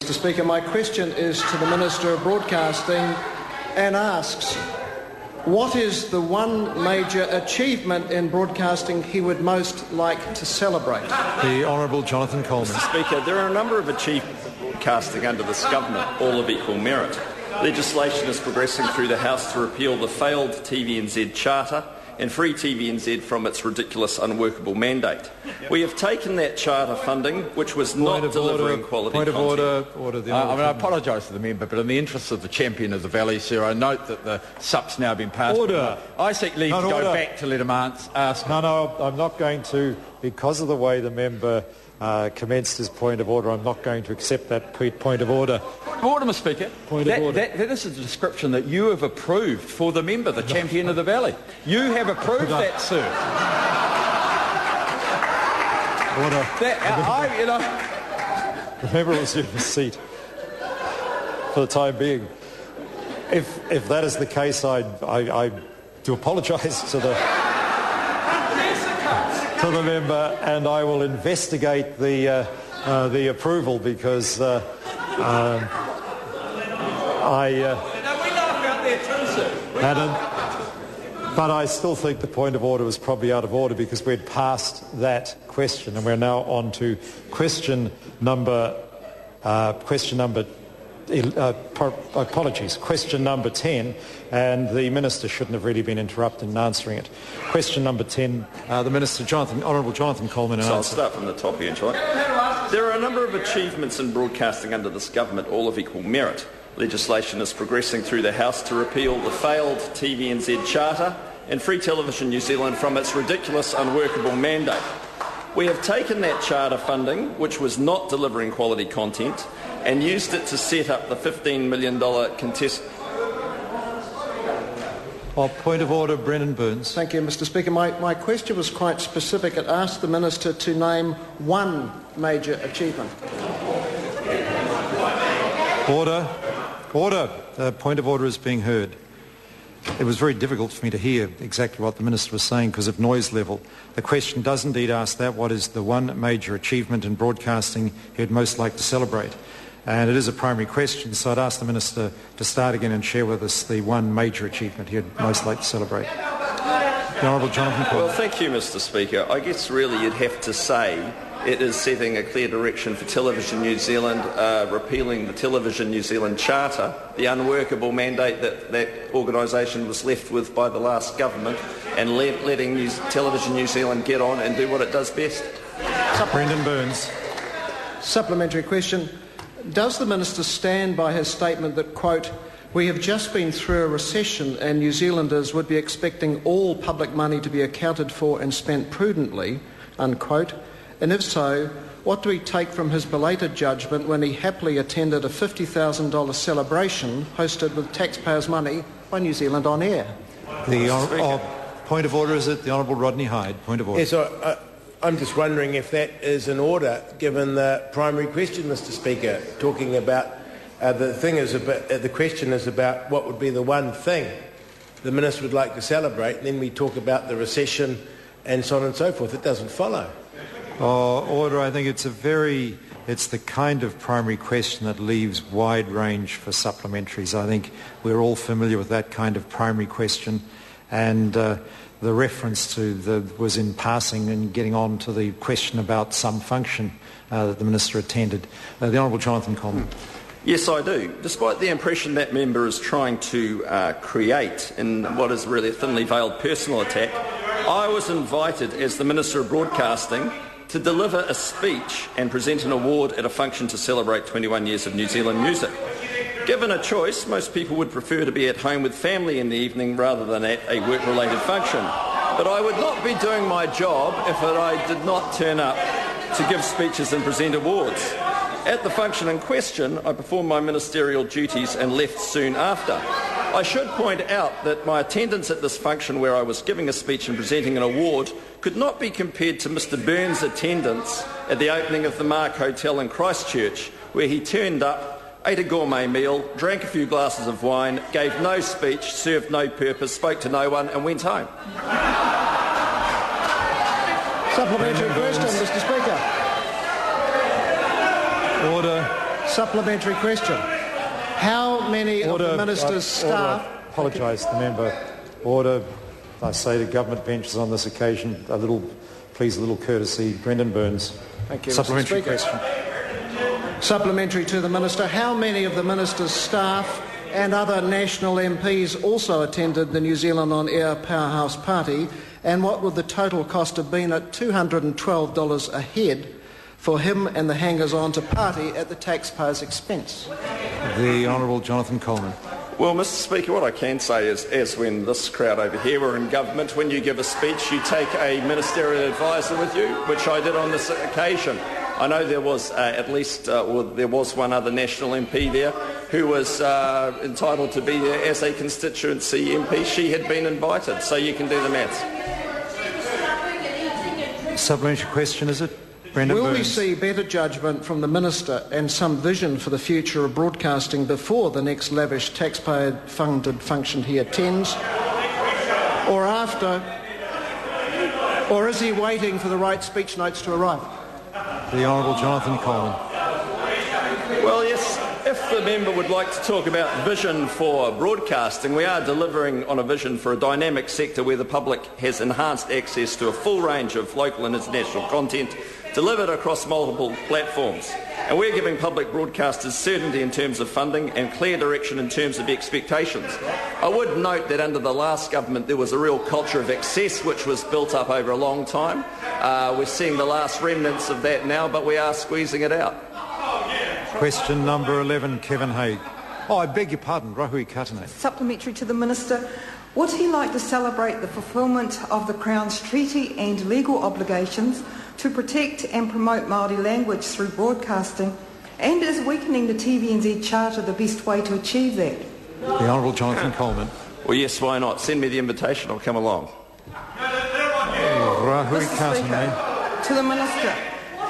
Mr. Speaker, my question is to the Minister of Broadcasting and asks, what is the one major achievement in broadcasting he would most like to celebrate? The Honourable Jonathan Coleman. Mr. Speaker, there are a number of achievements in broadcasting under this government, all of equal merit. Legislation is progressing through the House to repeal the failed TVNZ Charter and free TVNZ from its ridiculous, unworkable mandate. We have taken that charter funding, which was not delivering quality content. I apologise to the member, but in the interests of the champion of the Valley, sir, I note that the SUP's now been passed. Order. I seek leave to go back to let him ask. No, I'm not going to, because of the way the member commenced his point of order, I'm not going to accept that point of order. Order, Mr. Speaker. That is a description that you have approved for the member, the champion of the Valley. You have approved that, sir. Order. The member will resume his seat for the time being. If that is the case, I do apologise to the member, and I will investigate the approval, because but I still think the point of order was probably out of order, because we'd passed that question, and we're now on to question number 10, and the Minister shouldn't have really been interrupted in answering it. Question number 10, the Minister, Honourable Jonathan Coleman. So I'll start from the top here, shall I? There are a number of achievements in broadcasting under this government, all of equal merit. Legislation is progressing through the House to repeal the failed TVNZ Charter and free Television New Zealand from its ridiculous, unworkable mandate. We have taken that charter funding, which was not delivering quality content, and used it to set up the $15 million contest. Point of order, Brendon Burns. Thank you, Mr. Speaker. My question was quite specific. It asked the Minister to name one major achievement. Order. Point of order is being heard. It was very difficult for me to hear exactly what the Minister was saying because of noise level. The question does indeed ask that. What is the one major achievement in broadcasting he'd most like to celebrate? And it is a primary question, so I'd ask the Minister to start again and share with us the one major achievement he'd most like to celebrate. The Honourable Jonathan Coleman. Well, thank you, Mr. Speaker. I guess really you'd have to say it is setting a clear direction for Television New Zealand, repealing the Television New Zealand Charter, the unworkable mandate that organisation was left with by the last government, and letting Television New Zealand get on and do what it does best. Brendon Burns. Supplementary question. Does the Minister stand by his statement that, quote, "We have just been through a recession and New Zealanders would be expecting all public money to be accounted for and spent prudently," unquote? And if so, what do we take from his belated judgment when he happily attended a $50,000 celebration hosted with taxpayers' money by New Zealand On Air? Point of order, is it? The Honourable Rodney Hyde. Point of order. Yes, I'm just wondering if that is in order, given the primary question, Mr. Speaker, talking about the question is about what would be the one thing the Minister would like to celebrate, and then we talk about the recession and so on and so forth. It doesn't follow. Order. I think it's the kind of primary question that leaves wide range for supplementaries. I think we're all familiar with that kind of primary question, and the reference to was in passing and getting on to the question about some function that the Minister attended. The Honourable Jonathan Coleman. Yes, I do. Despite the impression that member is trying to create in what is really a thinly veiled personal attack, I was invited as the Minister of Broadcasting to deliver a speech and present an award at a function to celebrate 21 years of New Zealand music. Given a choice, most people would prefer to be at home with family in the evening rather than at a work-related function. But I would not be doing my job if I did not turn up to give speeches and present awards. At the function in question, I performed my ministerial duties and left soon after. I should point out that my attendance at this function, where I was giving a speech and presenting an award, could not be compared to Mr. Burns' attendance at the opening of the Mark Hotel in Christchurch, where he turned up, ate a gourmet meal, drank a few glasses of wine, gave no speech, served no purpose, spoke to no one and went home. Supplementary question, Mr. Speaker. Order. Supplementary question. How many of the minister's staff... I apologise to the member. Order. I say to government benches on this occasion, please a little courtesy. Brendon Burns. Thank you, Supplementary Mr. Speaker. question. Supplementary to the minister. How many of the minister's staff and other national MPs also attended the New Zealand On Air Powerhouse Party, and what would the total cost have been at $212 a head for him and the hangers-on to party at the taxpayer's expense? The Honourable Jonathan Coleman. Well, Mr. Speaker, what I can say is, as when this crowd over here were in government, when you give a speech, you take a ministerial advisor with you, which I did on this occasion. I know there was there was one other national MP there who was entitled to be there as a constituency MP. She had been invited, so you can do the maths. Supplementary question, is it? Brendon Will Burns. we see better judgment from the minister and some vision for the future of broadcasting before the next lavish taxpayer-funded function he attends, or after, or is he waiting for the right speech notes to arrive? The Honourable Jonathan Coleman. Well, yes, if the member would like to talk about vision for broadcasting, we are delivering on a vision for a dynamic sector where the public has enhanced access to a full range of local and international content delivered across multiple platforms. And we're giving public broadcasters certainty in terms of funding and clear direction in terms of expectations. I would note that under the last government there was a real culture of excess which was built up over a long time. We're seeing the last remnants of that now, but we are squeezing it out. Question number 11, Kevin Haig. Oh, I beg your pardon, Rahui Katane. Supplementary to the Minister. Would he like to celebrate the fulfilment of the Crown's treaty and legal obligations to protect and promote Māori language through broadcasting, and is weakening the TVNZ Charter the best way to achieve that? The Honourable Jonathan Coleman. Well, yes, why not? Send me the invitation, I'll come along. Rahui Katane. To the Minister.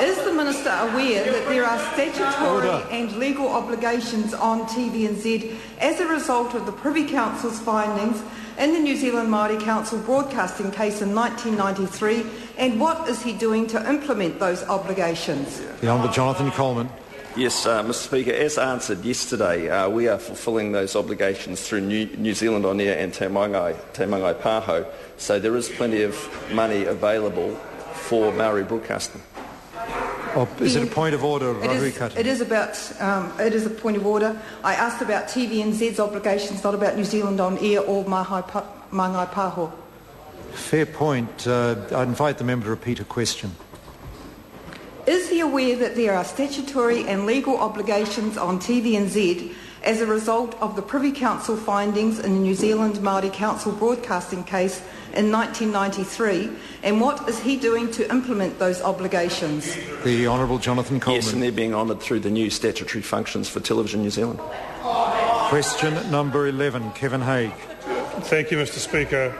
Is the Minister aware that there are statutory and legal obligations on TVNZ as a result of the Privy Council's findings in the New Zealand Māori Council broadcasting case in 1993, and what is he doing to implement those obligations? The Honourable Jonathan Coleman. Yes, Mr. Speaker, as answered yesterday, we are fulfilling those obligations through New Zealand On Air and Te Mangai Pāho, so there is plenty of money available for Māori broadcasting. Oh, is it a point of order, Rahui Katane? It is a point of order. I asked about TVNZ's obligations, not about New Zealand On Air or Mangai Pāho. Fair point. I invite the member to repeat a question. Is he aware that there are statutory and legal obligations on TVNZ as a result of the Privy Council findings in the New Zealand Māori Council broadcasting case in 1993, and what is he doing to implement those obligations? The Honourable Jonathan Coleman. Yes, and they're being honoured through the new statutory functions for Television New Zealand. Question number 11, Kevin Haig. Thank you, Mr. Speaker.